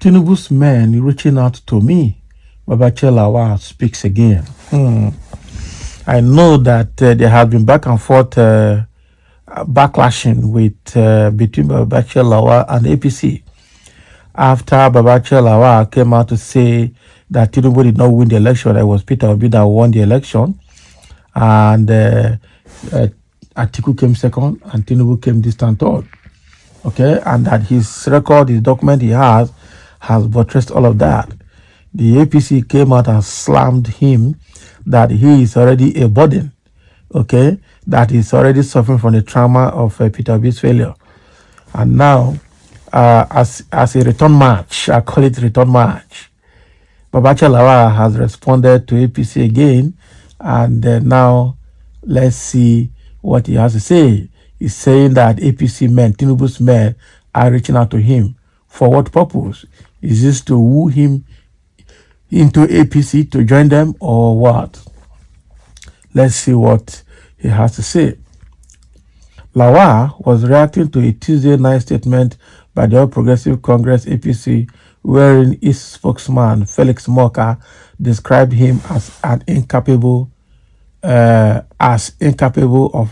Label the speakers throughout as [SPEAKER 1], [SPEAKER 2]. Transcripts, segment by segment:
[SPEAKER 1] Tinubu'S men reaching out to me. Babachir Lawal speaks again. I know that there have been back and forth backlashing with between Babachir Lawal and APC after Babachir Lawal came out to say that Tinubu did not win the election. It was Peter Obi that won the election, and Atiku came second, and Tinubu came distant third. Okay, and that his record, his document he has buttressed all of that. The APC came out and slammed him that he is already a burden. Okay, that he's already suffering from the trauma of Peter Obi's failure, and now as a return match, I call it return match, Babachir Lawal has responded to APC again, and now let's see what he has to say. He's saying that APC men, Tinubu's men, are reaching out to him. For what purpose? Is this to woo him into APC to join them, or what? Let's see what he has to say. Lawal was reacting to a Tuesday night statement by the All Progressive Congress APC, wherein its spokesman Felix Moka described him as incapable of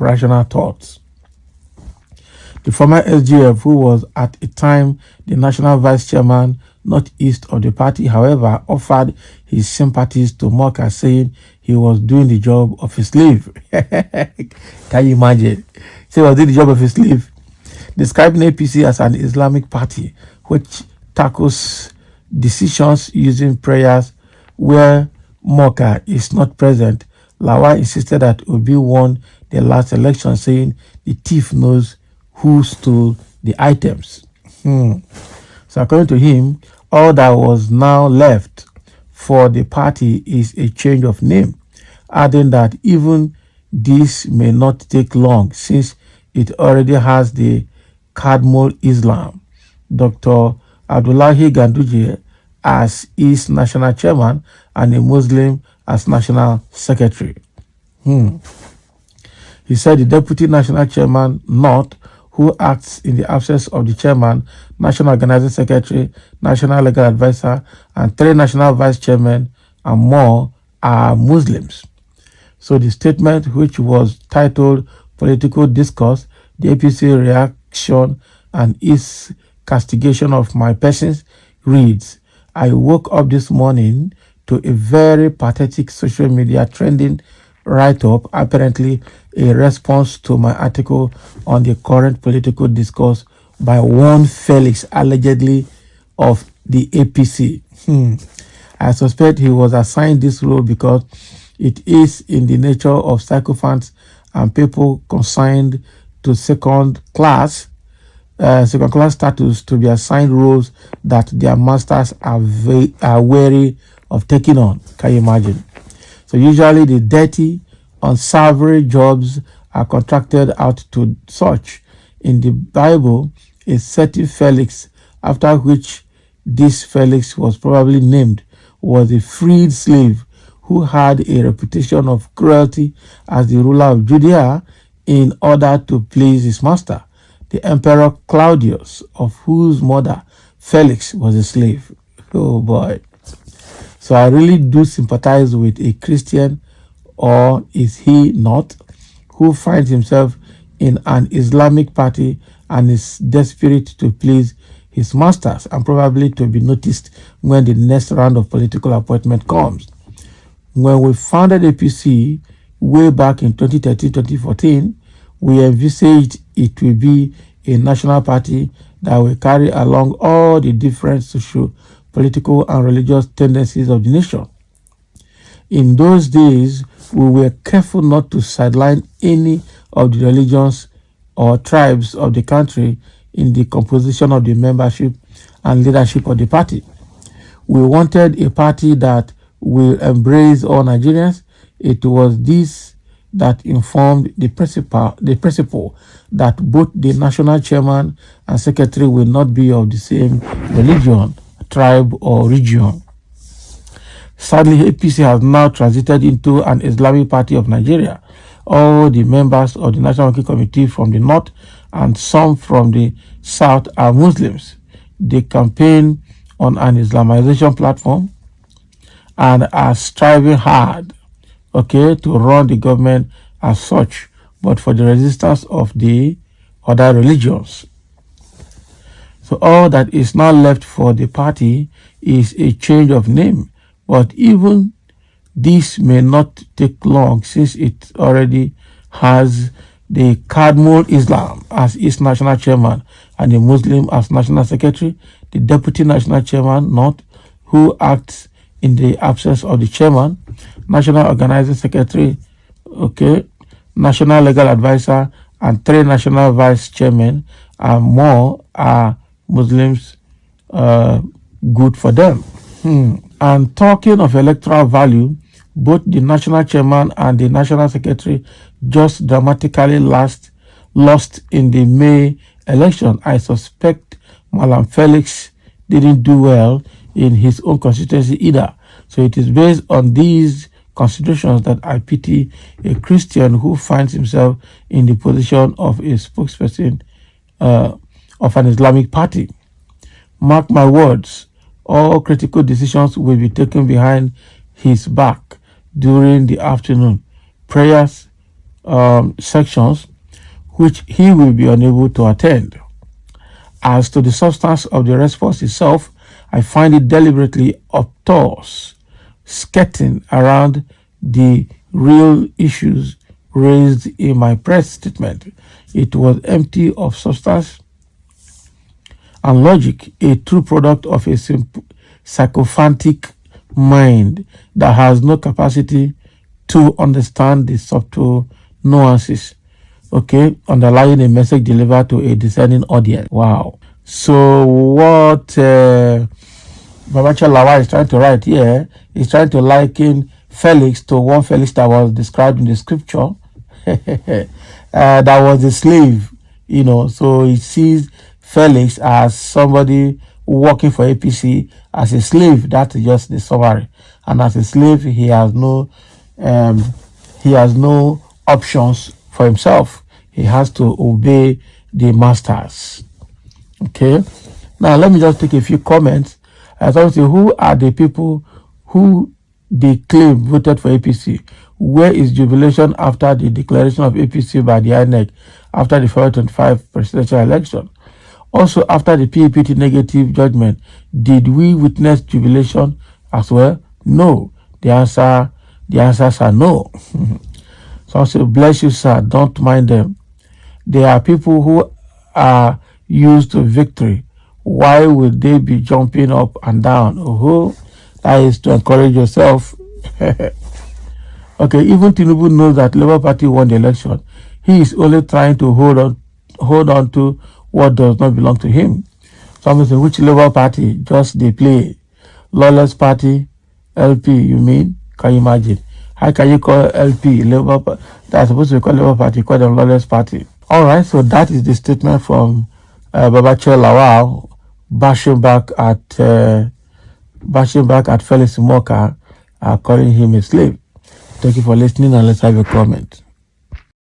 [SPEAKER 1] rational thoughts. The former SGF, who was at a time the national vice chairman northeast of the party, however, offered his sympathies to Moka, saying he was doing the job of a slave. Can you imagine? He was doing the job of a slave. Describing APC as an Islamic party which tackles decisions using prayers where Moka is not present, Lawal insisted that Obi won the last election, saying the thief knows who stole the items. So according to him, all that was now left for the party is a change of name, adding that even this may not take long since it already has the Cardinal Islam, Dr. Abdullahi Ganduje, as its national chairman and a Muslim as national secretary. He said the deputy national chairman, North, who acts in the absence of the chairman, national organizing secretary, national legal advisor, and 3 national vice chairmen and more are Muslims. So the statement, which was titled Political Discourse, the APC Reaction and Its Castigation of My Persons, reads, I woke up this morning to a very pathetic social media trending write-up, apparently a response to my article on the current political discourse by one Felix, allegedly of the APC. I suspect he was assigned this role because it is in the nature of sycophants and people consigned to second class status to be assigned roles that their masters are wary of taking on. Can you imagine? So usually the dirty, unsavory jobs are contracted out to such. In the Bible, a certain Felix, after which this Felix was probably named, was a freed slave who had a reputation of cruelty as the ruler of Judea in order to please his master, the Emperor Claudius, of whose mother Felix was a slave. Oh boy. So I really do sympathize with a Christian, or is he not, who finds himself in an Islamic party and is desperate to please his masters and probably to be noticed when the next round of political appointment comes. When we founded APC way back in 2013-2014, we envisaged it will be a national party that will carry along all the different social, political, and religious tendencies of the nation. In those days, we were careful not to sideline any of the religions or tribes of the country in the composition of the membership and leadership of the party. We wanted a party that will embrace all Nigerians. It was this that informed the principle that both the national chairman and secretary will not be of the same religion, tribe, or region. Sadly, APC has now transited into an Islamic party of Nigeria. All the members of the National Working Committee from the north and some from the south are Muslims. The campaign on an Islamization platform and are striving hard, okay, to run the government as such, but for the resistance of the other religions. So all that is now left for the party is a change of name, but even this may not take long since it already has the Cardinal Islam as its national chairman and a Muslim as national secretary, the deputy national chairman, not who acts in the absence of the chairman, national organizing secretary, okay, national legal advisor, and 3 national vice chairmen, and more are Muslims. Good for them. And talking of electoral value, both the national chairman and the national secretary just dramatically lost in the May election. I suspect Malam Felix didn't do well in his own constituency either. So it is based on these considerations that I pity a Christian who finds himself in the position of a spokesperson of an Islamic party. Mark my words, all critical decisions will be taken behind his back during the afternoon prayers sections, which he will be unable to attend. As to the substance of the response itself, I find it deliberately obtuse, skirting around the real issues raised in my press statement. It was empty of substance and logic, a true product of a sycophantic mind that has no capacity to understand the subtle nuances, okay, underlying a message delivered to a discerning audience. Wow. So what Babachir Lawal is trying to write here is trying to liken Felix to one Felix that was described in the scripture that was a slave, so he sees Felix as somebody working for APC as a slave. That is just the summary. And as a slave, he has no options for himself. He has to obey the masters. Okay. Now let me just take a few comments. As I say, who are the people who they claim voted for APC? Where is jubilation after the declaration of APC by the INEC after the February 25 presidential election? Also, after the PAPT negative judgment, did we witness jubilation as well? No. The answers are no. So I say, bless you, sir. Don't mind them. They are people who are used to victory. Why would they be jumping up and down? Oh, that is to encourage yourself. Okay, even Tinubu knows that Labour Party won the election. He is only trying to hold on to what does not belong to him. So I'm saying, which Labour Party? Just they play. Lawless Party, LP, you mean? Can you imagine? How can you call LP Labour? That's supposed to be called Labour Party, call them Lawless Party. All right, so that is the statement from Babachir Lawal bashing back at Felix Moka, calling him a slave. Thank you for listening, and let's have a comment.